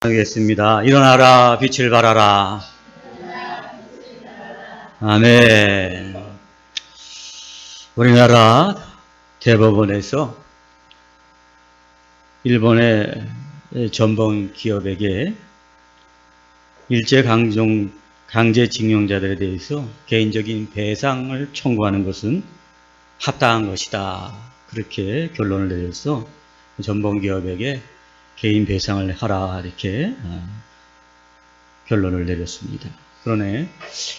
하겠습니다. 일어나라 빛을 발하라. 아멘. 우리나라 대법원에서 일본의 전범 기업에게 강제징용자들에 대해서 개인적인 배상을 청구하는 것은 합당한 것이다. 그렇게 결론을 내려서 전범 기업에게 개인 배상을 하라 이렇게 결론을 내렸습니다. 그러나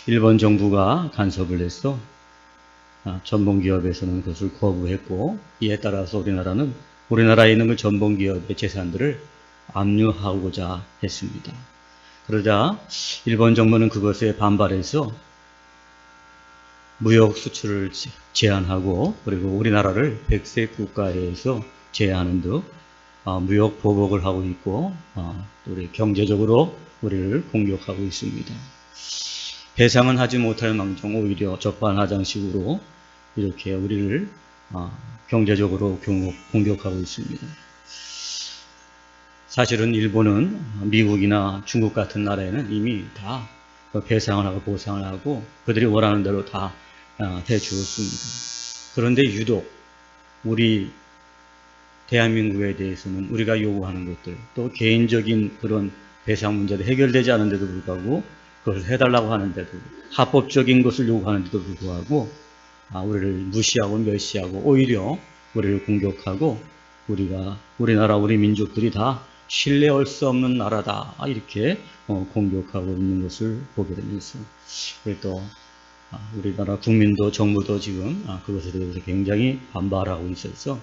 일본 정부가 간섭을 해서 전범 기업에서는 그것을 거부했고, 이에 따라서 우리나라는 우리나라에 있는 그 전범 기업의 재산들을 압류하고자 했습니다. 그러자 일본 정부는 그것에 반발해서 무역 수출을 제한하고, 그리고 우리나라를 백색 국가에서 제외하는 등 무역 보복을 하고 있고, 우리 경제적으로 우리를 공격하고 있습니다. 배상은 하지 못할 망정 오히려 적반하장식으로 이렇게 우리를 경제적으로 공격하고 있습니다. 사실은 일본은 미국이나 중국 같은 나라에는 이미 다 배상을 하고 보상을 하고 그들이 원하는 대로 다 해주었습니다. 그런데 유독 우리 대한민국에 대해서는 우리가 요구하는 것들, 또 개인적인 그런 배상 문제도 해결되지 않은데도 불구하고 그것을 해달라고 하는데도, 합법적인 것을 요구하는데도 불구하고 우리를 무시하고 멸시하고 오히려 우리를 공격하고, 우리나라 우리 민족들이 다 신뢰할 수 없는 나라다 이렇게 공격하고 있는 것을 보게 되면서, 또 우리나라 국민도 정부도 지금 그것에 대해서 굉장히 반발하고 있어서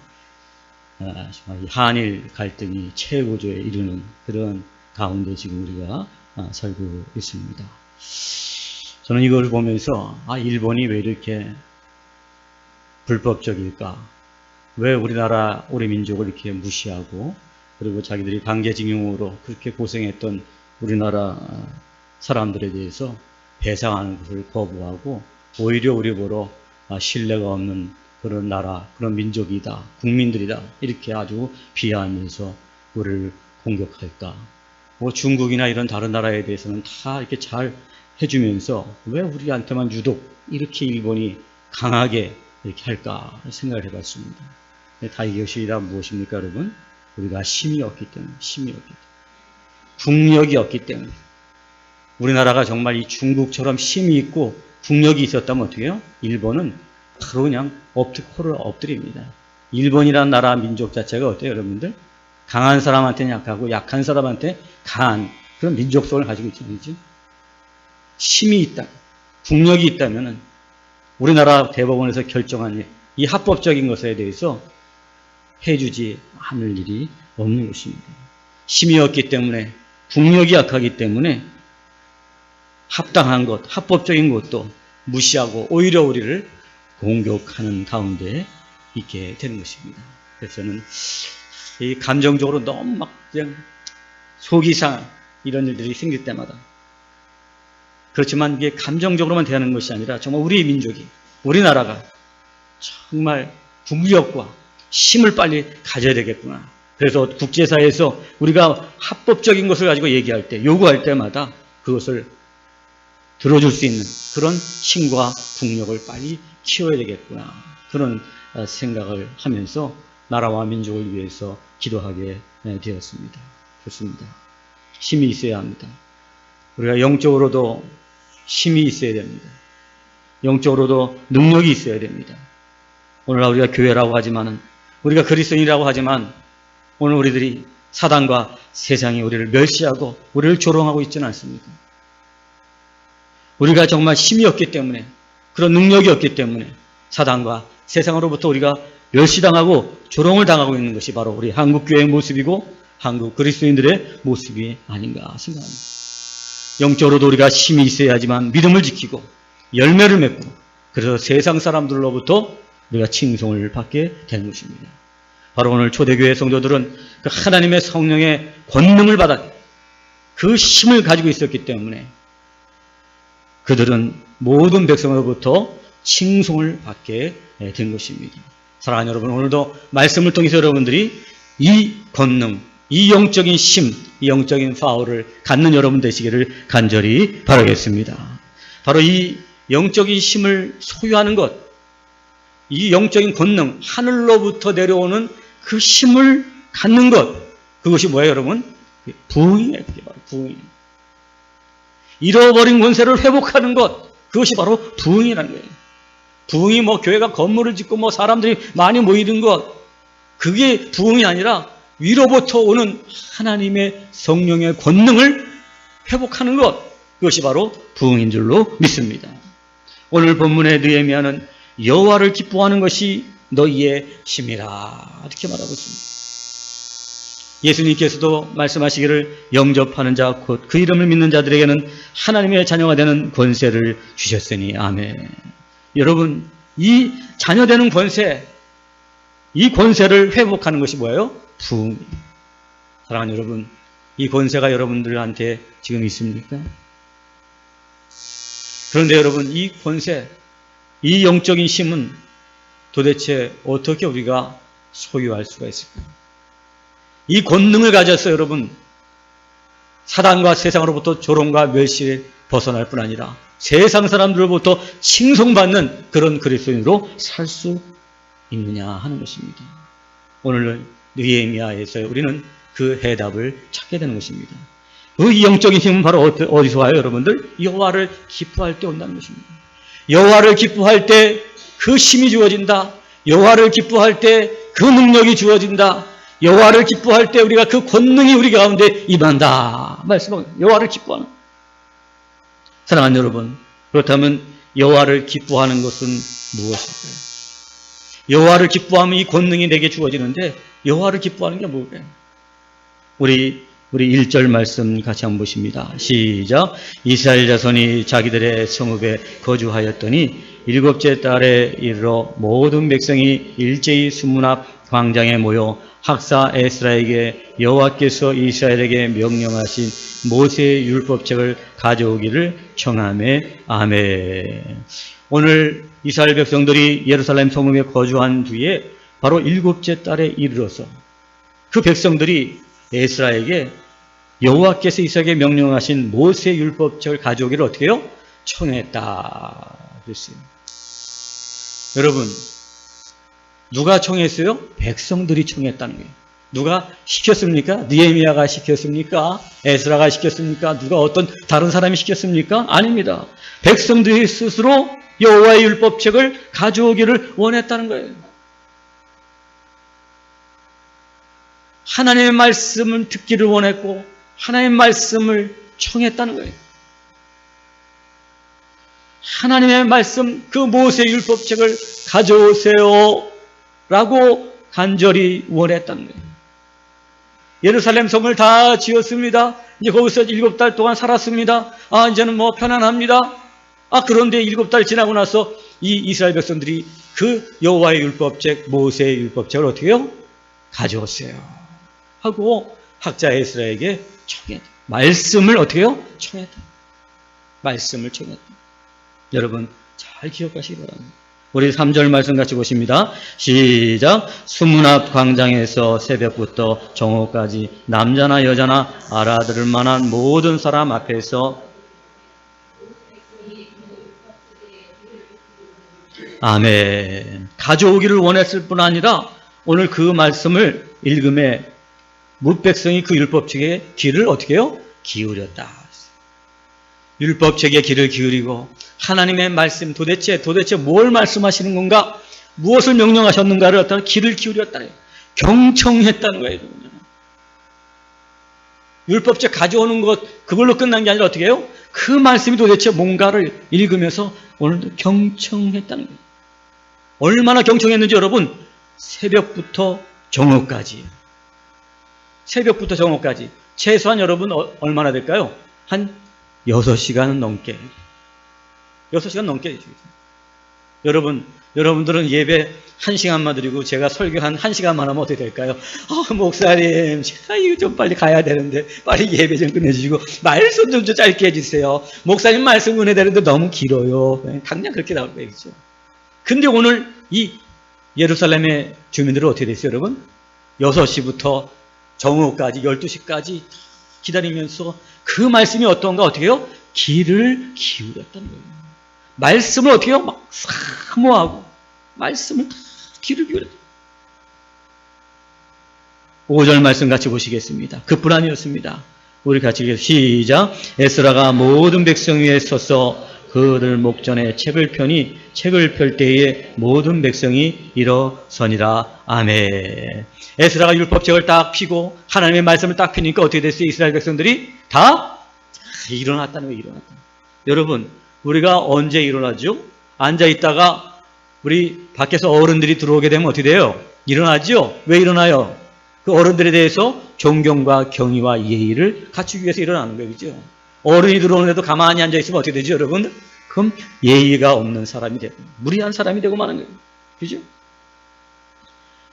한일 갈등이 최고조에 이르는 그런 가운데 지금 우리가 살고 있습니다. 저는 이걸 보면서 일본이 왜 이렇게 불법적일까? 왜 우리나라 우리 민족을 이렇게 무시하고, 그리고 자기들이 강제징용으로 그렇게 고생했던 우리나라 사람들에 대해서 배상하는 것을 거부하고 오히려 우리 보러 신뢰가 없는 그런 나라, 그런 민족이다, 국민들이다 이렇게 아주 비하하면서 우리를 공격할까? 중국이나 이런 다른 나라에 대해서는 다 이렇게 잘 해주면서 왜 우리한테만 유독 이렇게 일본이 강하게 이렇게 할까 생각을 해봤습니다. 다 이것이 다 무엇입니까, 여러분? 우리가 힘이 없기 때문에, 국력이 없기 때문에. 우리나라가 정말 이 중국처럼 힘이 있고 국력이 있었다면 어떻게 해요? 일본은 바로 그냥 코를 엎드립니다. 일본이라는 나라 민족 자체가 어때요, 여러분들? 강한 사람한테는 약하고 약한 사람한테 강한 그런 민족성을 가지고 있잖아요. 힘이 있다, 국력이 있다면은 우리나라 대법원에서 결정한 이 합법적인 것에 대해서 해주지 않을 일이 없는 것입니다. 힘이 없기 때문에, 국력이 약하기 때문에 합당한 것, 합법적인 것도 무시하고 오히려 우리를 공격하는 가운데 있게 되는 것입니다. 그래서 저는 이 감정적으로 너무 막 그냥 속이 상한 이런 일들이 생길 때마다, 그렇지만 이게 감정적으로만 대하는 것이 아니라 정말 우리 민족이, 우리나라가 정말 국력과 힘을 빨리 가져야 되겠구나. 그래서 국제사회에서 우리가 합법적인 것을 가지고 얘기할 때, 요구할 때마다 그것을 들어줄 수 있는 그런 힘과 국력을 빨리 키워야 되겠구나. 그런 생각을 하면서 나라와 민족을 위해서 기도하게 되었습니다. 좋습니다. 힘이 있어야 합니다. 우리가 영적으로도 힘이 있어야 됩니다. 영적으로도 능력이 있어야 됩니다. 오늘날 우리가 교회라고 하지만은, 우리가 그리스도인이라고 하지만 오늘 우리들이 사단과 세상이 우리를 멸시하고 우리를 조롱하고 있지는 않습니까? 우리가 정말 힘이 없기 때문에, 그런 능력이 없기 때문에 사단과 세상으로부터 우리가 멸시당하고 조롱을 당하고 있는 것이 바로 우리 한국교회의 모습이고 한국 그리스도인들의 모습이 아닌가 생각합니다. 영적으로도 우리가 힘이 있어야 하지만 믿음을 지키고 열매를 맺고, 그래서 세상 사람들로부터 우리가 칭송을 받게 되는 것입니다. 바로 오늘 초대교회 성도들은 그 하나님의 성령의 권능을 받아 그 힘을 가지고 있었기 때문에 그들은 모든 백성으로부터 칭송을 받게 된 것입니다. 사랑하는 여러분, 오늘도 말씀을 통해서 여러분들이 이 권능, 이 영적인 심, 이 영적인 파워를 갖는 여러분 되시기를 간절히 바라겠습니다. 바로 이 영적인 심을 소유하는 것, 이 영적인 권능, 하늘로부터 내려오는 그 심을 갖는 것, 그것이 뭐예요, 여러분? 부흥이에요. 그게 바로 부흥이에요. 잃어버린 권세를 회복하는 것, 그것이 바로 부흥이라는 거예요. 부흥이 뭐 교회가 건물을 짓고 뭐 사람들이 많이 모이는 것, 그게 부흥이 아니라 위로부터 오는 하나님의 성령의 권능을 회복하는 것, 그것이 바로 부흥인 줄로 믿습니다. 오늘 본문의 느헤미야는 여호와를 기뻐하는 것이 너희의 힘이라 이렇게 말하고 있습니다. 예수님께서도 말씀하시기를 영접하는 자 곧 그 이름을 믿는 자들에게는 하나님의 자녀가 되는 권세를 주셨으니 아멘. 여러분, 이 자녀되는 권세, 이 권세를 회복하는 것이 뭐예요? 부흥. 사랑하는 여러분, 이 권세가 여러분들한테 지금 있습니까? 그런데 여러분, 이 권세, 이 영적인 힘은 도대체 어떻게 우리가 소유할 수가 있을까요? 이 권능을 가져서 여러분, 사단과 세상으로부터 조롱과 멸시에 벗어날 뿐 아니라 세상 사람들로부터 칭송받는 그런 그리스도인으로 살 수 있느냐 하는 것입니다. 오늘 느헤미야에서 우리는 그 해답을 찾게 되는 것입니다. 그 영적인 힘은 바로 어디서 와요, 여러분들? 여호와를 기뻐할 때 온다는 것입니다. 여호와를 기뻐할 때 그 힘이 주어진다. 여호와를 기뻐할 때 그 능력이 주어진다. 여호와를 기뻐할 때 우리가 그 권능이 우리 가운데 임한다. 말씀은 여호와를 기뻐하는. 사랑하는 여러분, 그렇다면 여호와를 기뻐하는 것은 무엇일까요? 여호와를 기뻐하면 이 권능이 내게 주어지는데 여호와를 기뻐하는 게 뭐예요? 우리 1절 말씀 같이 한번 보십니다. 시작. 이스라엘 자손이 자기들의 성읍에 거주하였더니 7째 달에 이르러 모든 백성이 일제히 수문 앞 광장에 모여 학사 에스라에게 여호와께서 이스라엘에게 명령하신 모세의 율법책을 가져오기를 청하매 아멘. 오늘 이스라엘 백성들이 예루살렘 성읍에 거주한 뒤에 바로 7째 달에 이르러서 그 백성들이 에스라에게 여호와께서 이스라엘에게 명령하신 모세의 율법책을 가져오기를 어떻게 해요? 청했다 그랬어요. 여러분, 누가 청했어요? 백성들이 청했다는 거예요. 누가 시켰습니까? 느헤미야가 시켰습니까? 에스라가 시켰습니까? 누가 어떤 다른 사람이 시켰습니까? 아닙니다. 백성들이 스스로 여호와의 율법책을 가져오기를 원했다는 거예요. 하나님의 말씀을 듣기를 원했고 하나님의 말씀을 청했다는 거예요. 하나님의 말씀, 그 모세의 율법책을 가져오세요 라고 간절히 원했다는 거예요. 예루살렘 성을 다 지었습니다. 이제 거기서 7달 동안 살았습니다. 이제는 뭐 편안합니다. 그런데 7달 지나고 나서 이 이스라엘 백성들이 그 여호와의 율법책, 모세의 율법책을 어떻게 해요? 가져오세요 하고 학자 에스라에게 청했다. 말씀을 어떻게 해요? 청했다. 말씀을 청했다. 여러분 잘 기억하시기 바랍니다. 우리 3절 말씀 같이 보십니다. 시작. 수문 앞 광장에서 새벽부터 정오까지 남자나 여자나 알아들을 만한 모든 사람 앞에서 아멘. 가져오기를 원했을 뿐 아니라 오늘 그 말씀을 읽음에 뭇백성이 그 율법책에 귀를 어떻게 해요? 기울였다. 율법책에 귀를 기울이고 하나님의 말씀 도대체 뭘 말씀하시는 건가? 무엇을 명령하셨는가를 어떤 귀를 기울였다. 경청했다는 거예요. 율법책 가져오는 것 그걸로 끝난 게 아니라 어떻게 해요? 그 말씀이 도대체 뭔가를 읽으면서 오늘도 경청했다는 거예요. 얼마나 경청했는지 여러분, 새벽부터 정오까지. 새벽부터 정오까지. 최소한 여러분 얼마나 될까요? 한 6시간 넘게. 6시간 넘게 해주세요. 여러분들은 예배 1시간만 드리고 제가 설교 한 1시간만 하면 어떻게 될까요? 목사님, 제가 이거 좀 빨리 가야 되는데 빨리 예배 좀 끝내주시고 말씀 좀 짧게 해주세요. 목사님 말씀 은혜 되는데 너무 길어요. 당장 그렇게 나올 거예요. 그렇죠? 근데 오늘 이 예루살렘의 주민들은 어떻게 됐어요, 여러분? 6시부터 정오까지 12시까지 기다리면서 그 말씀이 어떤가 어떻게 해요? 귀를 기울였다는 거예요. 말씀을 어떻게 해요? 막 사모하고 말씀을 귀를 기울였다. 5절 말씀 같이 보시겠습니다. 그뿐 아니었습니다. 우리 같이 시작. 에스라가 모든 백성 위에 서서 그들 목전에 책을 펴니 책을 펼 때에 모든 백성이 일어서니라. 아멘. 에스라가 율법책을 딱 펴고 하나님의 말씀을 딱 펴니까 어떻게 됐어요? 이스라엘 백성들이 다 일어났다는 거예요. 일어났다. 여러분, 우리가 언제 일어나죠? 앉아있다가 우리 밖에서 어른들이 들어오게 되면 어떻게 돼요? 일어나죠? 왜 일어나요? 그 어른들에 대해서 존경과 경의와 예의를 갖추기 위해서 일어나는 거예요. 그죠? 어른이 들어오는데도 가만히 앉아있으면 어떻게 되죠, 여러분? 그럼 예의가 없는 사람이 되고 무리한 사람이 되고 마는 거예요. 그죠?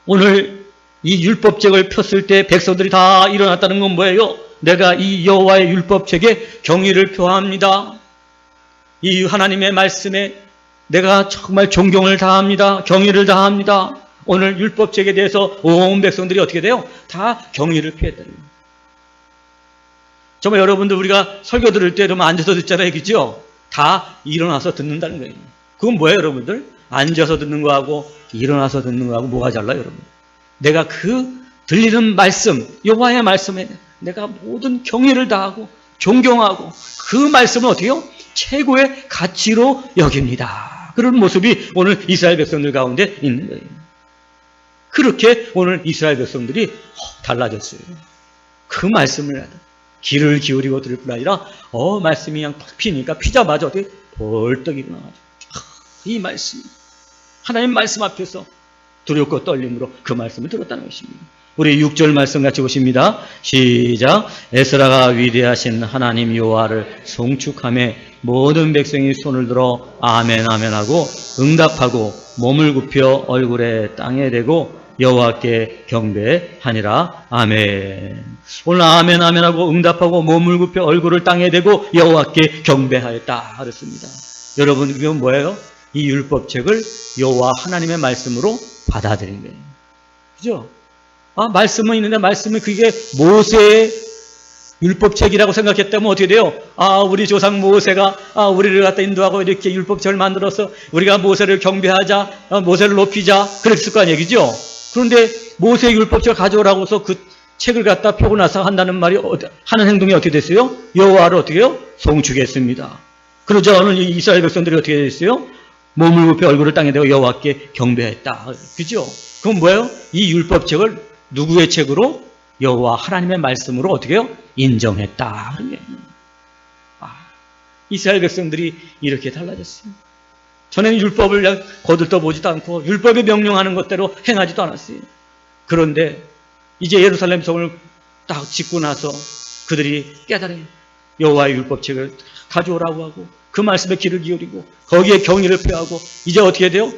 오늘 이 율법책을 폈을 때 백성들이 다 일어났다는 건 뭐예요? 내가 이 여호와의 율법책에 경의를 표합니다. 이 하나님의 말씀에 내가 정말 존경을 다합니다. 경의를 다합니다. 오늘 율법책에 대해서 온 백성들이 어떻게 돼요? 다 경의를 표했다는 거예요. 정말 여러분들 우리가 설교 들을 때 좀 앉아서 듣잖아요. 그죠? 다 일어나서 듣는다는 거예요. 그건 뭐예요, 여러분들? 앉아서 듣는 거하고 일어나서 듣는 거하고 뭐가 달라요, 여러분? 내가 그 들리는 말씀, 여호와의 말씀에 내가 모든 경의를 다하고 존경하고 그 말씀을 어떻게 해요? 최고의 가치로 여깁니다. 그런 모습이 오늘 이스라엘 백성들 가운데 있는 거예요. 그렇게 오늘 이스라엘 백성들이 달라졌어요. 그 말씀을 하다. 귀를 기울이고 들을 뿐 아니라 말씀이 그냥 팍 피니까 피자마자 어떻게 벌떡 일어나가지고 이 말씀, 하나님 말씀 앞에서 두렵고 떨림으로 그 말씀을 들었다는 것입니다. 우리 6절 말씀 같이 보십니다. 시작. 에스라가 위대하신 하나님 여호와를 송축하며 모든 백성이 손을 들어 아멘 아멘 하고 응답하고 몸을 굽혀 얼굴에 땅에 대고 여호와께 경배하니라. 아멘. 오늘 아멘 아멘 하고 응답하고 몸을 굽혀 얼굴을 땅에 대고 여호와께 경배하였다 그랬습니다. 여러분, 이건 뭐예요? 이 율법책을 여호와 하나님의 말씀으로 받아들인 거예요. 그죠? 말씀은 있는데 말씀이 그게 모세의 율법책이라고 생각했다면 어떻게 돼요? 우리 조상 모세가 우리를 갖다 인도하고 이렇게 율법책을 만들어서 우리가 모세를 경배하자, 모세를 높이자 그랬을 거 아니에요. 그죠? 그런데 모세의 율법책을 가져오라고서 그 책을 갖다 펴고 나서 한다는 말이 하는 행동이 어떻게 됐어요? 여호와를 어떻게 해요? 송축했습니다. 그러자 오늘 이스라엘 백성들이 어떻게 됐어요? 몸을 굽혀 얼굴을 땅에 대고 여호와께 경배했다. 그죠? 그건 뭐예요? 이 율법책을 누구의 책으로? 여호와 하나님의 말씀으로 어떻게 해요? 인정했다. 이스라엘 백성들이 이렇게 달라졌어요. 전에는 율법을 거들떠 보지도 않고 율법에 명령하는 것대로 행하지도 않았어요. 그런데 이제 예루살렘 성을 딱 짓고 나서 그들이 깨달아요. 여호와의 율법책을 가져오라고 하고 그 말씀에 귀를 기울이고 거기에 경의를 표하고 이제 어떻게 돼요?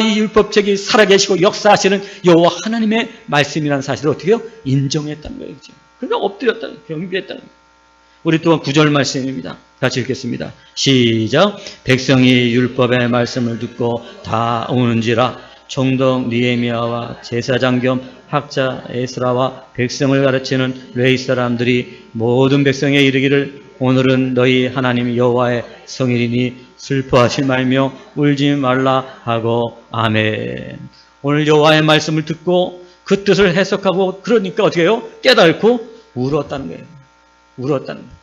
이 율법책이 살아계시고 역사하시는 여호와 하나님의 말씀이라는 사실을 어떻게 해요? 인정했다는 거예요. 그러니까 엎드렸다는 거예요. 경배했다는 거예요. 우리 또한 9절 말씀입니다. 같이 읽겠습니다. 시작. 백성이 율법의 말씀을 듣고 다 오는지라 총독 느헤미야와 제사장 겸 학자 에스라와 백성을 가르치는 레위 사람들이 모든 백성에 이르기를 오늘은 너희 하나님 여호와의 성일이니 슬퍼하지 말며 울지 말라 하고 아멘. 오늘 여호와의 말씀을 듣고 그 뜻을 해석하고 그러니까 어떻게 해요? 깨닫고 울었다는 거예요. 울었다는 거예요.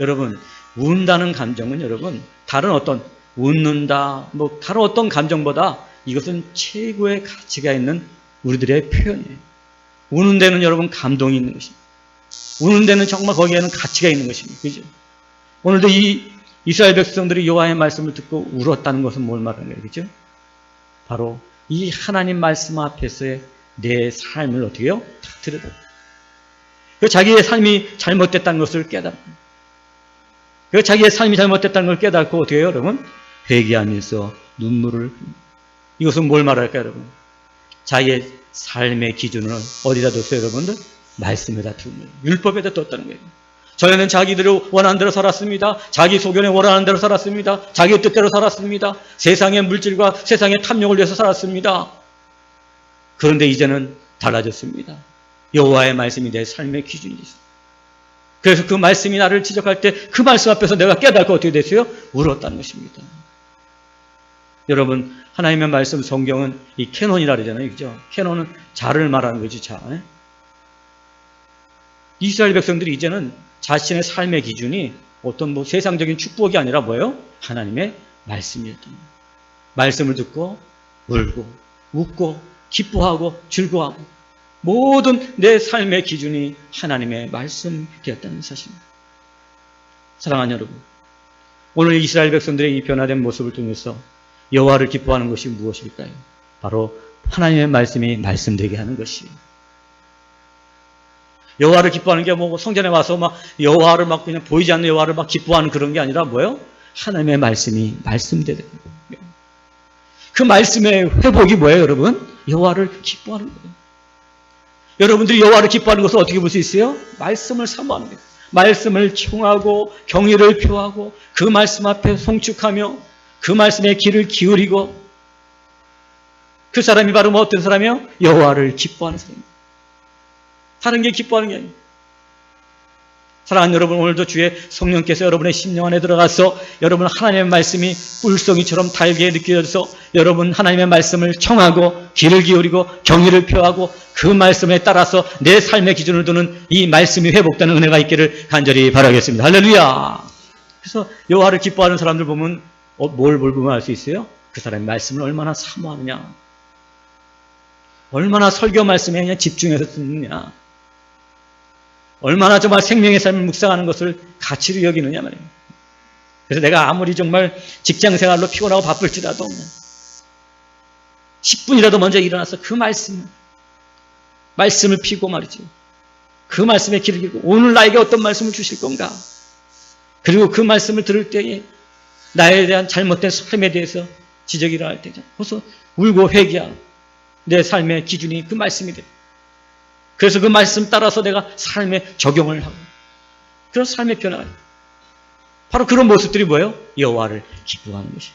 여러분, 운다는 감정은 여러분 다른 어떤 웃는다 다른 어떤 감정보다 이것은 최고의 가치가 있는 우리들의 표현이에요. 우는 데는 여러분 감동이 있는 것입니다. 우는 데는 정말 거기에는 가치가 있는 것입니다. 그죠? 오늘도 이 이스라엘 백성들이 여호와의 말씀을 듣고 울었다는 것은 뭘 말하는 거예요? 그죠? 바로 이 하나님 말씀 앞에서의 내 삶을 어떻게 해요? 딱 들여다. 자기의 삶이 잘못됐다는 것을 깨닫고 자기의 삶이 잘못됐다는 걸 깨닫고 어떻게 해요, 여러분? 회개하면서 눈물을 흘립니다. 이것은 뭘 말할까요, 여러분? 자기의 삶의 기준을 어디다 뒀어요, 여러분들? 말씀에다 두는 거예요. 율법에다 뒀다는 거예요. 저희는 자기들이 원하는 대로 살았습니다. 자기 소견에 원하는 대로 살았습니다. 자기 뜻대로 살았습니다. 세상의 물질과 세상의 탐욕을 위해서 살았습니다. 그런데 이제는 달라졌습니다. 여호와의 말씀이 내 삶의 기준이 있어요. 그래서 그 말씀이 나를 지적할 때 그 말씀 앞에서 내가 깨닫고 어떻게 됐어요? 울었다는 것입니다. 여러분, 하나님의 말씀 성경은 이 캐논이라 그러잖아요. 그죠? 캐논은 자를 말하는 거지, 자. 이스라엘 백성들이 이제는 자신의 삶의 기준이 어떤 뭐 세상적인 축복이 아니라 뭐예요? 하나님의 말씀이었던 거예요. 말씀을 듣고 울고 웃고 기뻐하고 즐거워하고 모든 내 삶의 기준이 하나님의 말씀 되었다는 사실입니다. 사랑하는 여러분, 오늘 이스라엘 백성들의 이 변화된 모습을 통해서 여호와를 기뻐하는 것이 무엇일까요? 바로 하나님의 말씀이 말씀되게 하는 것이에요. 여호와를 기뻐하는 게 뭐 성전에 와서 막 여호와를 막 그냥 보이지 않는 여호와를 막 기뻐하는 그런 게 아니라 뭐예요? 하나님의 말씀이 말씀되는 거예요. 그 말씀의 회복이 뭐예요, 여러분? 여호와를 기뻐하는 거예요. 여러분들이 여호와를 기뻐하는 것을 어떻게 볼 수 있어요? 말씀을 사모하는 거예요. 말씀을 청하고 경의를 표하고 그 말씀 앞에 송축하며 그 말씀에 귀를 기울이고 그 사람이 바로 뭐 어떤 사람이요? 여호와를 기뻐하는 사람입니다. 다른 게 기뻐하는 게 아니에요. 사랑하는 여러분, 오늘도 주의 성령께서 여러분의 심령 안에 들어가서 여러분 하나님의 말씀이 뿔송이처럼 달게 느껴져서 여러분 하나님의 말씀을 청하고 귀를 기울이고 경의를 표하고 그 말씀에 따라서 내 삶의 기준을 두는 이 말씀이 회복되는 은혜가 있기를 간절히 바라겠습니다. 할렐루야. 그래서 여호와를 기뻐하는 사람들 보면 뭘 보면 알 수 있어요? 그 사람의 말씀을 얼마나 사모하느냐, 얼마나 설교 말씀에 그냥 집중해서 듣느냐, 얼마나 정말 생명의 삶을 묵상하는 것을 가치로 여기느냐 말이에요. 그래서 내가 아무리 정말 직장생활로 피곤하고 바쁠지라도 10분이라도 먼저 일어나서 그 말씀을 피고 말이죠. 그 말씀에 귀를 기울이고 오늘 나에게 어떤 말씀을 주실 건가? 그리고 그 말씀을 들을 때에 나에 대한 잘못된 삶에 대해서 지적이 일어날 때죠. 그래서 울고 회개하고 내 삶의 기준이 그 말씀이 돼요. 그래서 그 말씀 따라서 내가 삶에 적용을 하고 그런 삶의 변화가 돼요. 바로 그런 모습들이 뭐예요? 여호와를 기뻐하는 것이에요.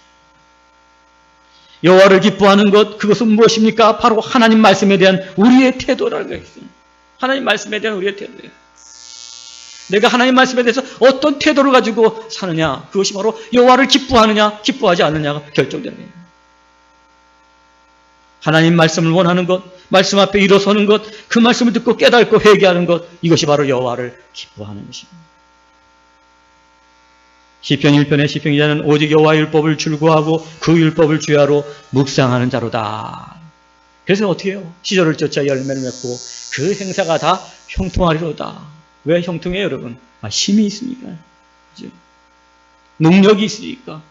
여호와를 기뻐하는 것, 그것은 무엇입니까? 바로 하나님 말씀에 대한 우리의 태도라는 거예요. 하나님 말씀에 대한 우리의 태도예요. 내가 하나님 말씀에 대해서 어떤 태도를 가지고 사느냐, 그것이 바로 여호와를 기뻐하느냐 기뻐하지 않느냐가 결정되는 거예요. 하나님 말씀을 원하는 것, 말씀 앞에 일어서는 것, 그 말씀을 듣고 깨닫고 회개하는 것, 이것이 바로 여호와를 기뻐하는 것입니다. 시편 1편의 시편 기자는 오직 여호와의 율법을 즐거워하고 그 율법을 주야로 묵상하는 자로다. 그래서 어떻게 해요? 시절을 쫓아 열매를 맺고 그 행사가 다 형통하리로다. 왜 형통해요, 여러분? 힘이 있으니까. 그렇죠? 능력이 있으니까.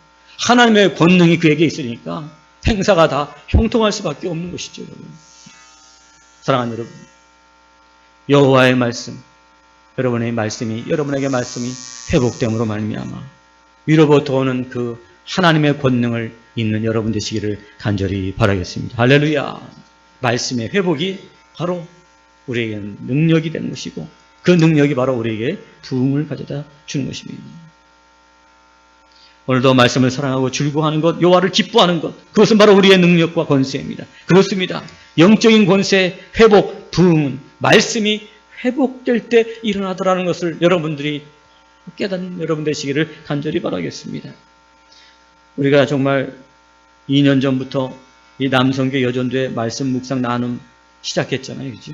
하나님의 권능이 그에게 있으니까 행사가 다 형통할 수밖에 없는 것이죠, 여러분. 사랑하는 여러분, 여호와의 말씀, 여러분의 말씀이, 여러분에게 말씀이 회복됨으로 말미암아 위로부터 오는 그 하나님의 권능을 있는 여러분 되시기를 간절히 바라겠습니다. 할렐루야. 말씀의 회복이 바로 우리에게 능력이 되는 것이고 그 능력이 바로 우리에게 부흥을 가져다 주는 것입니다. 오늘도 말씀을 사랑하고 즐거워하는 것, 여호와를 기뻐하는 것, 그것은 바로 우리의 능력과 권세입니다. 그렇습니다. 영적인 권세, 회복, 부흥은 말씀이 회복될 때 일어나더라는 것을 여러분들이 깨닫는 여러분 되시기를 간절히 바라겠습니다. 우리가 정말 2년 전부터 이 남성교 여전도의 말씀 묵상 나눔 시작했잖아요. 그죠?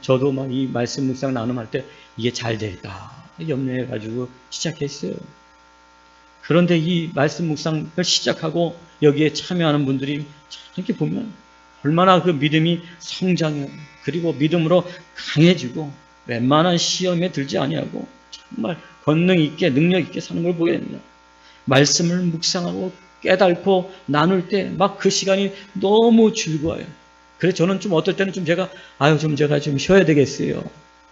저도 막 이 말씀 묵상 나눔할 때 이게 잘 될까 염려해가지고 시작했어요. 그런데 이 말씀 묵상을 시작하고 여기에 참여하는 분들이 이렇게 보면 얼마나 그 믿음이 성장해, 그리고 믿음으로 강해지고 웬만한 시험에 들지 아니하고 정말 권능 있게 능력 있게 사는 걸 보게 됩니다. 말씀을 묵상하고 깨닫고 나눌 때 막 그 시간이 너무 즐거워요. 그래서 저는 좀 어떨 때는 좀 제가 제가 좀 쉬어야 되겠어요.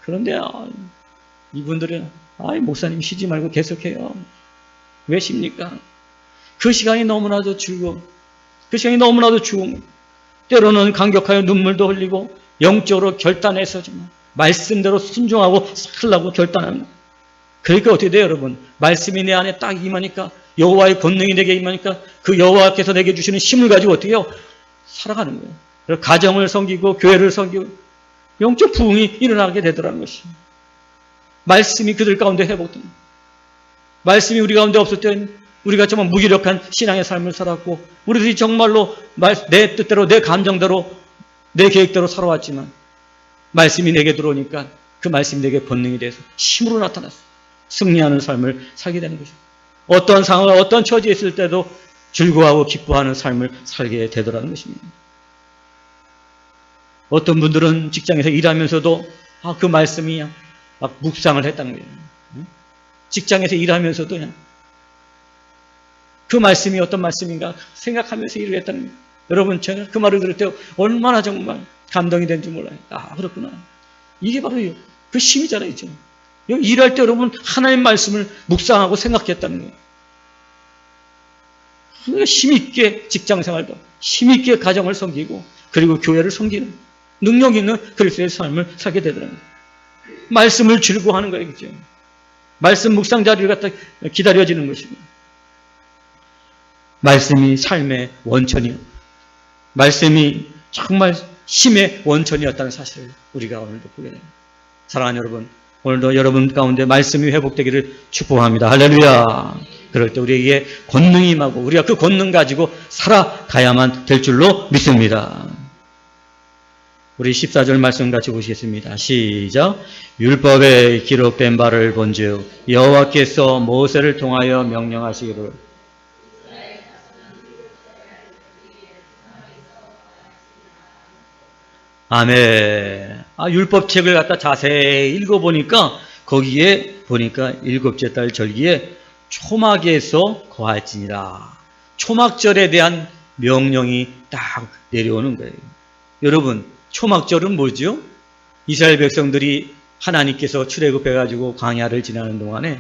그런데 이분들은 목사님 쉬지 말고 계속해요. 왜 쉽니까? 그 시간이 너무나도 즐거워. 그 시간이 너무나도 좋은. 때로는 감격하여 눈물도 흘리고 영적으로 결단해서 정말 말씀대로 순종하고 살라고 결단하는 거예요. 그러니까 어떻게 돼요, 여러분? 말씀이 내 안에 딱 임하니까, 여호와의 권능이 내게 임하니까 그 여호와께서 내게 주시는 힘을 가지고 어떻게 해요? 살아가는 거예요. 그래서 가정을 섬기고 교회를 섬기고 영적 부흥이 일어나게 되더라는 것입니다. 말씀이 그들 가운데 회복됩니다. 말씀이 우리 가운데 없을 때 우리가 정말 무기력한 신앙의 삶을 살았고 우리들이 정말로 내 뜻대로 내 감정대로 내 계획대로 살아왔지만 말씀이 내게 들어오니까 그 말씀이 내게 본능이 돼서 힘으로 나타났어요. 승리하는 삶을 살게 되는 것입니다. 어떠한 상황, 어떤 처지에 있을 때도 즐거워하고 기뻐하는 삶을 살게 되더라는 것입니다. 어떤 분들은 직장에서 일하면서도 그 말씀이 막 묵상을 했다는 거예요. 직장에서 일하면서도 그냥 그 말씀이 어떤 말씀인가 생각하면서 일을 했다는 거예요. 여러분, 제가 그 말을 들을 때 얼마나 정말 감동이 된지 몰라요. 그렇구나. 이게 바로 그 힘이잖아요. 여기 일할 때 여러분 하나님 말씀을 묵상하고 생각했다는 거예요. 힘있게 직장생활도 힘있게 가정을 섬기고 그리고 교회를 섬기는 능력 있는 그리스도의 삶을 살게 되더라고요. 말씀을 즐거워하는 거예요. 그죠? 말씀 묵상 자리를 갖다 기다려지는 것입니다. 말씀이 삶의 원천이요. 말씀이 정말 힘의 원천이었다는 사실을 우리가 오늘도 보게 됩니다. 사랑하는 여러분, 오늘도 여러분 가운데 말씀이 회복되기를 축복합니다. 할렐루야. 그럴 때 우리에게 권능이 임하고 우리가 그 권능 가지고 살아가야만 될 줄로 믿습니다. 우리 14절 말씀 같이 보시겠습니다. 시작. 율법에 기록된 바를 본즉 여호와께서 모세를 통하여 명령하시기를 아멘. 율법책을 갖다 자세히 읽어보니까 거기에 보니까 일곱째 달 절기에 초막에서 거할지니라. 초막절에 대한 명령이 딱 내려오는 거예요. 여러분, 초막절은 뭐죠? 이스라엘 백성들이 하나님께서 출애굽해가지고 광야를 지나는 동안에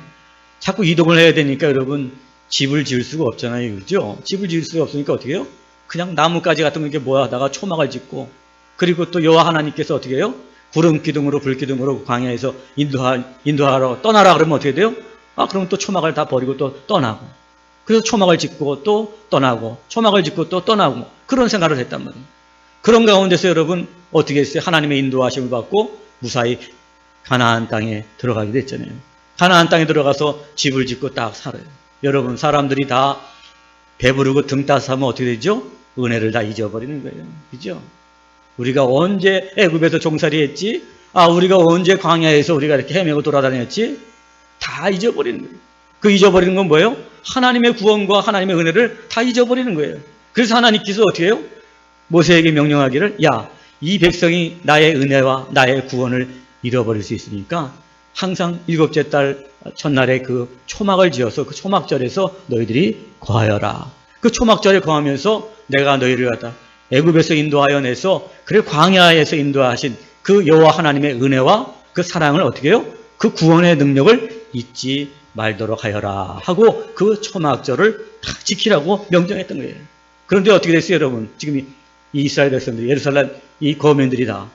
자꾸 이동을 해야 되니까 여러분 집을 지을 수가 없잖아요. 그렇죠? 집을 지을 수가 없으니까 어떻게 해요? 그냥 나뭇가지 같은 거 이렇게 모아다가 초막을 짓고 그리고 또 여호와 하나님께서 어떻게 해요? 구름 기둥으로 불 기둥으로 광야에서 인도하러 떠나라 그러면 어떻게 돼요? 그럼 또 초막을 다 버리고 또 떠나고 그래서 초막을 짓고 또 떠나고 초막을 짓고 또 떠나고 그런 생각을 했단 말이에요. 그런 가운데서 여러분 어떻게 했어요? 하나님의 인도하심을 받고 무사히 가나안 땅에 들어가게 됐잖아요. 가나안 땅에 들어가서 집을 짓고 딱 살아요. 여러분 사람들이 다 배부르고 등 따스하면 어떻게 되죠? 은혜를 다 잊어버리는 거예요. 그죠? 우리가 언제 애굽에서 종살이 했지? 우리가 언제 광야에서 우리가 이렇게 헤매고 돌아다녔지? 다 잊어버리는 거예요. 그 잊어버리는 건 뭐예요? 하나님의 구원과 하나님의 은혜를 다 잊어버리는 거예요. 그래서 하나님께서 어떻게 해요? 모세에게 명령하기를 이 백성이 나의 은혜와 나의 구원을 잃어버릴 수 있으니까 항상 일곱째 달 첫날에 그 초막을 지어서 그 초막절에서 너희들이 거하여라. 그 초막절에 거하면서 내가 너희를 갖다 애굽에서 인도하여 내서 그래 광야에서 인도하신 그 여호와 하나님의 은혜와 그 사랑을 어떻게 해요? 그 구원의 능력을 잊지 말도록 하여라 하고 그 초막절을 딱 지키라고 명령했던 거예요. 그런데 어떻게 됐어요, 여러분? 지금 이 이스라엘 백성들이 예루살렘 이 거민들이 다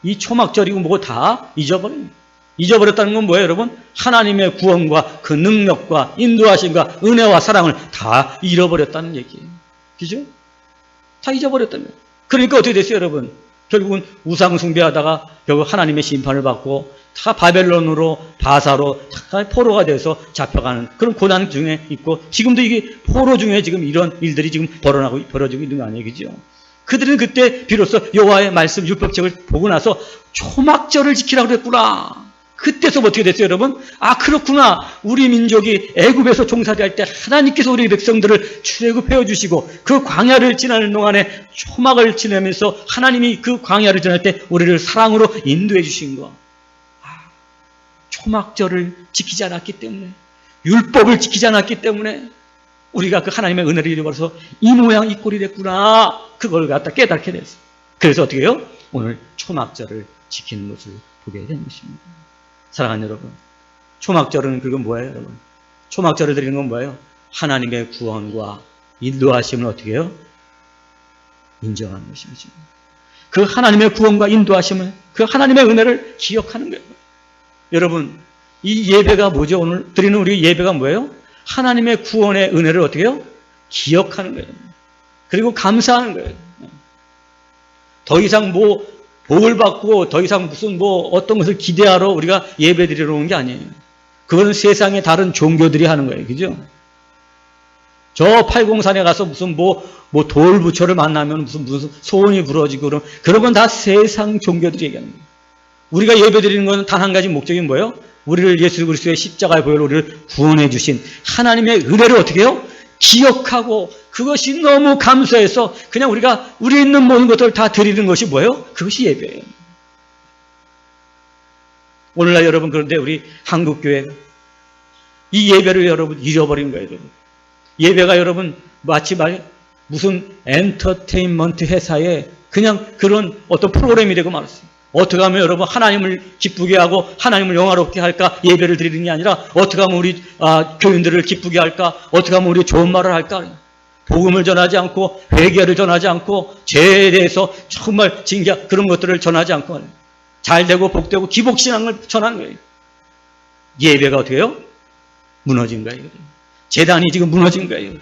이 초막절이고 뭐고 다 잊어버렸다는 건 뭐예요, 여러분? 하나님의 구원과 그 능력과 인도하심과 은혜와 사랑을 다 잃어버렸다는 얘기예요. 그죠? 다 잊어버렸다는 거예요. 그러니까 어떻게 됐어요, 여러분? 결국은 우상 숭배하다가 결국 하나님의 심판을 받고 다 바벨론으로 바사로 다 포로가 돼서 잡혀가는 그런 고난 중에 있고 지금도 이게 포로 중에 지금 이런 일들이 지금 벌어지고 있는 거 아니에요, 그죠? 그들은 그때 비로소 여호와의 말씀 율법책을 보고 나서 초막절을 지키라고 그랬구나. 그때서 어떻게 됐어요, 여러분? 그렇구나. 우리 민족이 애굽에서 종살이할 때 하나님께서 우리 백성들을 출애굽해 주시고 그 광야를 지나는 동안에 초막을 지내면서 하나님이 그 광야를 지날 때 우리를 사랑으로 인도해 주신 거. 초막절을 지키지 않았기 때문에 율법을 지키지 않았기 때문에 우리가 그 하나님의 은혜를 잃어버려서 이 모양 이 꼴이 됐구나. 그걸 갖다 깨닫게 됐어요. 그래서 어떻게 해요? 오늘 초막절을 지키는 것을 보게 된 것입니다. 사랑하는 여러분, 초막절은 그건 뭐예요, 여러분? 초막절을 드리는 건 뭐예요? 하나님의 구원과 인도하심을 어떻게 해요? 인정하는 것입니다. 그 하나님의 구원과 인도하심을, 그 하나님의 은혜를 기억하는 거예요. 여러분, 이 예배가 뭐죠? 오늘 드리는 우리 예배가 뭐예요? 하나님의 구원의 은혜를 어떻게 해요? 기억하는 거예요. 그리고 감사하는 거예요. 더 이상 복을 받고 더 이상 무슨 뭐 어떤 것을 기대하러 우리가 예배 드리러 오는 게 아니에요. 그거는 세상의 다른 종교들이 하는 거예요. 그죠? 저 팔공산에 가서 무슨 돌부처를 만나면 무슨 소원이 부러지고 그런 건 다 세상 종교들이 얘기하는 거예요. 우리가 예배 드리는 건 단 한 가지 목적이 뭐예요? 우리를 예수 그리스도의 십자가의 보혈로 우리를 구원해 주신 하나님의 은혜를 어떻게 해요? 기억하고 그것이 너무 감사해서 그냥 우리가 우리 있는 모든 것들을 다 드리는 것이 뭐예요? 그것이 예배예요. 오늘날 여러분, 그런데 우리 한국교회 이 예배를 여러분 잃어버린 거예요. 여러분. 예배가 여러분 마치 무슨 엔터테인먼트 회사에 그냥 그런 어떤 프로그램이 되고 말았어요. 어떻게 하면 여러분 하나님을 기쁘게 하고 하나님을 영화롭게 할까? 예배를 드리는 게 아니라 어떻게 하면 우리 교인들을 기쁘게 할까? 어떻게 하면 우리 좋은 말을 할까? 복음을 전하지 않고 회개를 전하지 않고 죄에 대해서 정말 징계 그런 것들을 전하지 않고 잘되고 복되고 기복신앙을 전하는 거예요. 예배가 어떻게 해요? 무너진 거예요. 재단이 지금 무너진 거예요.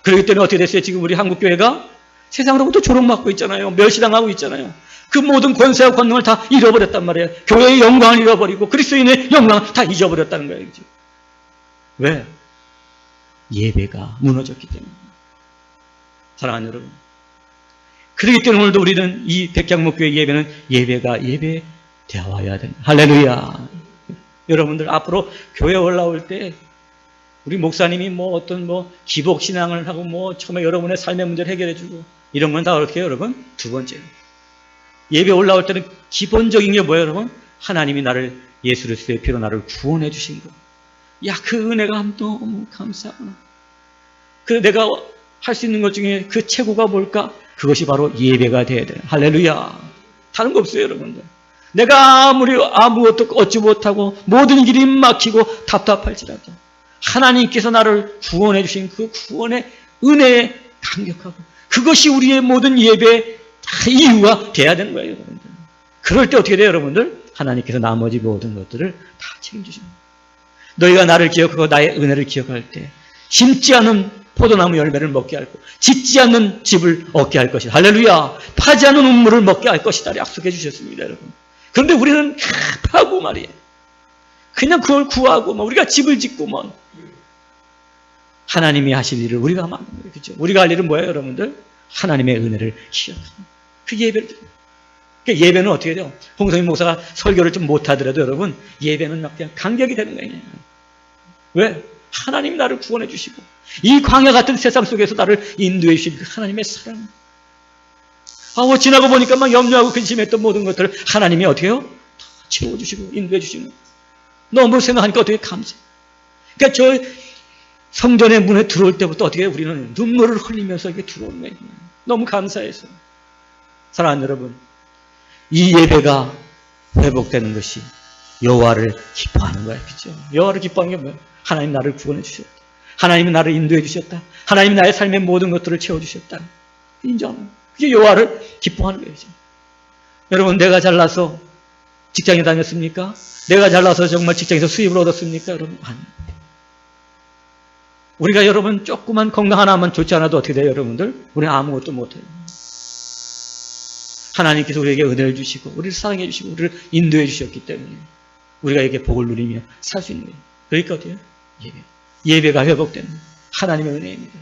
그렇기 때문에 어떻게 됐어요? 지금 우리 한국교회가 세상으로부터 조롱받고 있잖아요. 멸시당하고 있잖아요. 그 모든 권세와 권능을 다 잃어버렸단 말이에요. 교회의 영광을 잃어버리고 그리스도인의 영광을 다 잊어버렸다는 거예요. 그죠? 왜? 예배가 무너졌기 때문에. 사랑하는 여러분. 그렇기 때문에 오늘도 우리는 이 백향목교회 예배는 예배가 예배되어야 된다. 할렐루야. 여러분들 앞으로 교회 올라올 때 우리 목사님이 어떤 기복신앙을 하고 처음에 여러분의 삶의 문제를 해결해주고 이런 건 다 어떻게 해요, 여러분? 두 번째. 예배 올라올 때는 기본적인 게 뭐예요, 여러분? 하나님이 나를 예수 그리스도의 피로 나를 구원해 주신 거. 야, 그 은혜가 너무 감사하구나. 그래서 내가 할 수 있는 것 중에 그 최고가 뭘까? 그것이 바로 예배가 돼야 돼요. 할렐루야. 다른 거 없어요, 여러분들. 내가 아무리 아무것도 얻지 못하고 모든 길이 막히고 답답할지라도 하나님께서 나를 구원해 주신 그 구원의 은혜에 감격하고 그것이 우리의 모든 예배의 이유가 돼야 되는 거예요, 여러분들. 그럴 때 어떻게 돼요, 여러분들? 하나님께서 나머지 모든 것들을 다 책임주십니다. 너희가 나를 기억하고 나의 은혜를 기억할 때 심지 않은 포도나무 열매를 먹게 할 것, 짓지 않는 집을 얻게 할 것이다. 할렐루야. 파지 않는 우물을 먹게 할 것이다. 약속해 주셨습니다, 여러분. 그런데 우리는 파고 말이에요. 그냥 그걸 구하고 우리가 집을 짓고 하나님이 하실 일을 우리가 하면 안 돼요. 그렇죠? 우리가 할 일은 뭐예요, 여러분들? 하나님의 은혜를 기억하는 그 예배를 드려요. 그러니까 예배는 어떻게 돼요? 홍성민 목사가 설교를 좀 못하더라도 여러분 예배는 그냥 감격이 되는 거예요. 왜? 하나님이 나를 구원해 주시고 이 광야 같은 세상 속에서 나를 인도해 주신 그 하나님의 사랑. 지나고 보니까 염려하고 근심했던 모든 것들을 하나님이 어떻게 해요? 다 채워주시고 인도해 주시는. 너무 생각하니까 어떻게 감사해. 그러니까 저 성전의 문에 들어올 때부터 어떻게 해요? 우리는 눈물을 흘리면서 이렇게 들어오는 거예요. 너무 감사해서. 사랑하는 여러분, 이 예배가 회복되는 것이 여호와를 기뻐하는 거예요. 그렇죠? 여호와를 기뻐하는 게 뭐예요? 하나님 나를 구원해 주셨다. 하나님이 나를 인도해 주셨다. 하나님이 나의 삶의 모든 것들을 채워주셨다. 인정하는 그게 여호와를 기뻐하는 거예요. 여러분, 내가 잘나서 직장에 다녔습니까? 내가 잘나서 정말 직장에서 수입을 얻었습니까? 여러분, 아닙니다. 우리가 여러분 조그만 건강 하나만 좋지 않아도 어떻게 돼요, 여러분들? 우리는 아무것도 못해요. 하나님께서 우리에게 은혜를 주시고 우리를 사랑해 주시고 우리를 인도해 주셨기 때문에 우리가 이렇게 복을 누리며 살 수 있는 거예요. 그러니까 어때요? 예배가 회복되는 하나님의 은혜입니다.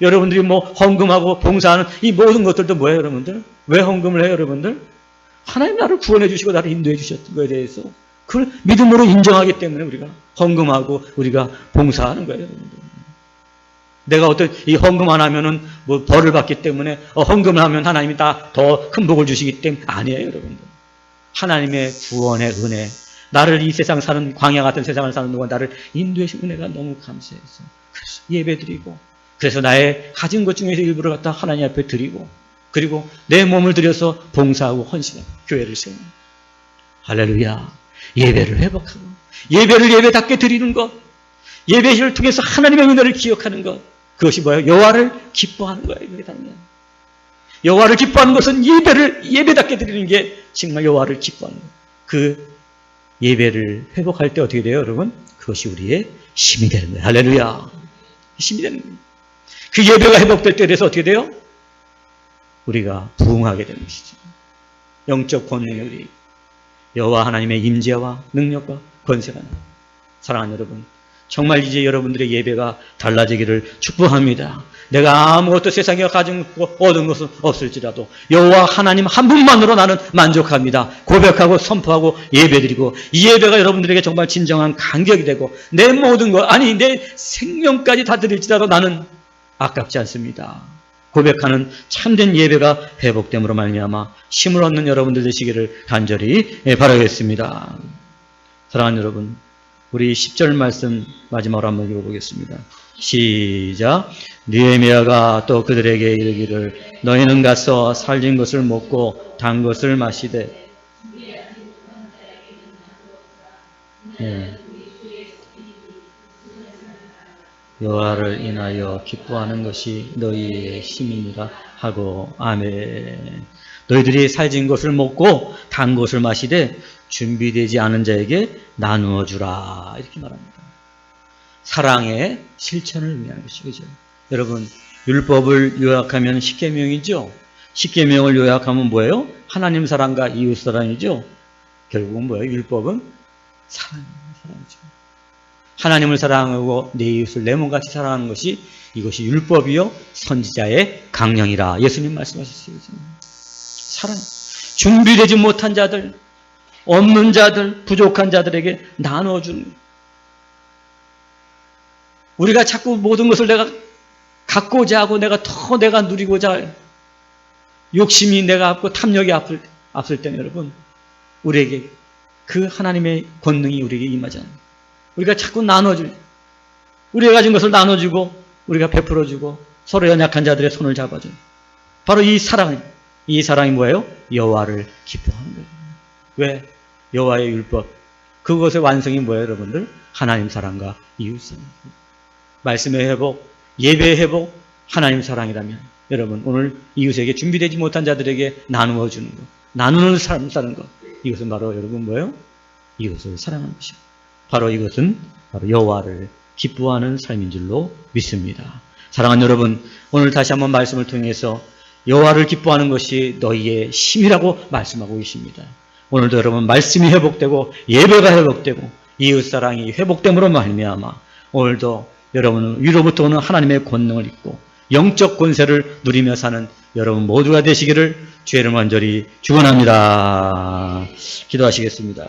여러분들이 헌금하고 봉사하는 이 모든 것들도 뭐예요, 여러분들? 왜 헌금을 해요, 여러분들? 하나님 나를 구원해 주시고 나를 인도해 주셨던 것에 대해서 그걸 믿음으로 인정하기 때문에 우리가 헌금하고 우리가 봉사하는 거예요, 여러분들. 내가 어떤 이 헌금 안 하면은 벌을 받기 때문에 헌금을 하면 하나님이 다 더 큰 복을 주시기 때문에 아니에요, 여러분들. 하나님의 구원의 은혜, 나를 이 세상 사는 광야 같은 세상을 사는 동안 나를 인도해 주신 은혜가 너무 감사해서 그래서 예배드리고 그래서 나의 가진 것 중에서 일부를 갖다 하나님 앞에 드리고 그리고 내 몸을 들여서 봉사하고 헌신하고 교회를 세우는 할렐루야. 예배를 회복하고 예배를 예배답게 드리는 것, 예배를 통해서 하나님의 은혜를 기억하는 것, 그것이 뭐예요? 여호와를 기뻐하는 거예요. 그게 당연히. 여호와를 기뻐하는 것은 예배를 예배답게 드리는 게 정말 여호와를 기뻐하는 거예요. 그 예배를 회복할 때 어떻게 돼요, 여러분? 그것이 우리의 힘이 되는 거예요. 할렐루야. 힘이 되는 거예요. 그 예배가 회복될 때 그래서 어떻게 돼요? 우리가 부흥하게 되는 것이죠. 영적 권능이 우리 여호와 하나님의 임재와 능력과 권세가 나. 사랑하는 여러분, 정말 이제 여러분들의 예배가 달라지기를 축복합니다. 내가 아무것도 세상에 가진 것, 얻은 것은 없을지라도 여호와 하나님 한 분만으로 나는 만족합니다. 고백하고 선포하고 예배드리고, 이 예배가 여러분들에게 정말 진정한 간격이 되고, 내 모든 것, 아니 내 생명까지 다 드릴지라도 나는 아깝지 않습니다. 고백하는 참된 예배가 회복됨으로 말미암아 힘을 얻는 여러분들 되시기를 간절히 바라겠습니다. 사랑하는 여러분, 우리 10절 말씀 마지막으로 한번 읽어보겠습니다. 시작. 느헤미야가 또 그들에게 이르기를 너희는 가서 살진 것을 먹고 단 것을 마시되 여호와를 인하여 기뻐하는 것이 너희의 힘이니라 하고. 아멘. 너희들이 살진 것을 먹고 단 것을 마시되 준비되지 않은 자에게 나누어 주라, 이렇게 말합니다. 사랑의 실천을 위한 것이죠. 그죠? 여러분, 율법을 요약하면 십계명이죠. 십계명을 요약하면 뭐예요? 하나님 사랑과 이웃 사랑이죠. 결국은 뭐예요? 율법은 사랑이죠. 하나님을 사랑하고 내 이웃을 내 몸같이 사랑하는 것이, 이것이 율법이요 선지자의 강령이라 예수님 말씀하셨어요. 사랑. 준비되지 못한 자들, 없는 자들, 부족한 자들에게 나눠주는 거예요. 우리가 자꾸 모든 것을 내가 갖고자 하고 내가 누리고자 욕심이 내가 앞고 탐욕이 앞설 때는 여러분, 우리에게 그 하나님의 권능이 우리에게 임하잖아요. 우리가 자꾸 나눠줄, 우리가 가진 것을 나눠주고 우리가 베풀어주고 서로 연약한 자들의 손을 잡아줘요. 바로 이 사랑이 뭐예요? 여호와를 기뻐하는 거예요. 왜? 여호와의 율법, 그것의 완성이 뭐예요, 여러분들? 하나님 사랑과 이웃 사랑. 말씀의 회복, 예배의 회복, 하나님 사랑이라면 여러분, 오늘 이웃에게 준비되지 못한 자들에게 나누어 주는 것, 나누는 삶 사는 것, 이것은 바로 여러분 뭐예요? 이웃을 사랑하는 것이요. 바로 이것은 바로 여호와를 기뻐하는 삶인 줄로 믿습니다. 사랑하는 여러분, 오늘 다시 한번 말씀을 통해서 여호와를 기뻐하는 것이 너희의 힘이라고 말씀하고 계십니다. 오늘도 여러분 말씀이 회복되고 예배가 회복되고 이웃사랑이 회복됨으로 말미암아 오늘도 여러분은 위로부터 오는 하나님의 권능을 입고 영적 권세를 누리며 사는 여러분 모두가 되시기를 주의 이름으로 간절히 축원합니다. 기도하시겠습니다.